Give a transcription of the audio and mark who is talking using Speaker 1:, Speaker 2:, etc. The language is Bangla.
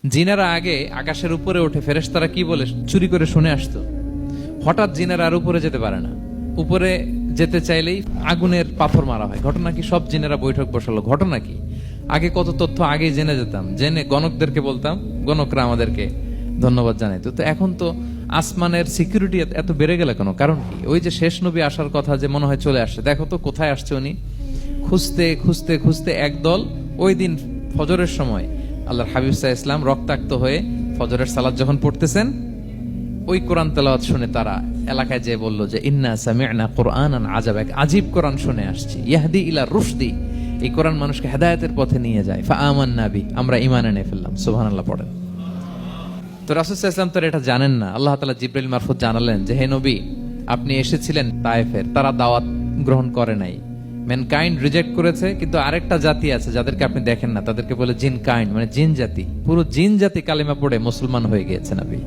Speaker 1: জিনারা আগে আকাশের উপরে উঠে ফেরেশতারা কি বলে চুরি করে শুনে আসতো। হঠাৎ জিনারা আর উপরে যেতে পারে না, উপরে যেতে চাইলেই আগুনের পাথর মারা হয়। ঘটনা কি? সব জিনেরা বৈঠক বসালো। ঘটনা কি? আগে কত তথ্য আগেই জেনে যেতাম, জেনে গণকদেরকে বলতাম, গণকরা আমাদেরকে ধন্যবাদ জানাইতো। তো এখন তো আসমানের সিকিউরিটি এত বেড়ে গেল কেন? কারণ কি? ওই যে শেষ নবী আসার কথা যে মনে হয় চলে আসছে, দেখো তো কোথায় আসছে উনি। খুঁজতে খুঁজতে খুঁজতে একদল ওই দিন ফজরের সময় আল্লাহর হাবিব সাল্লাল্লাহু আলাইহি ওয়াসাল্লাম রক্তাক্ত হয়ে ফজরের সালাত যখন পড়তেছেন, ওই কোরআন তেলাওয়াত শুনে তারা এলাকায় যেয়ে বলল যে ইন্না সামি'না কুরআনান আজাবা, এক আজীব কোরআন শুনে আসছি, ইয়াহদি ইলা রুশদি, এই কোরআন মানুষকে হেদায়েতের পথে নিয়ে যায়। ফা আমান্না বি, আমরা ঈমান এনে ফেললাম। সুবহানাল্লাহ পড়েন। তো রাসূল সাল্লাল্লাহু আলাইহি ওয়াসাল্লাম তো এটা জানেন না। আল্লাহ তাআলা জিবরাইল মারফত জানালেন যে হে নবী, আপনি এসেছিলেন তায়েফের, তারা দাওয়াত গ্রহণ করে নাই, ম্যানকাইন্ড রিজেক্ট করেছে। কিন্তু আরেকটা জাতি আছে যাদেরকে আপনি দেখেন না, তাদেরকে বলে জিন কাইন্ড, মানে জিন জাতি। পুরো জিন জাতি কালিমা পড়ে মুসলমান হয়ে গিয়েছে নবী।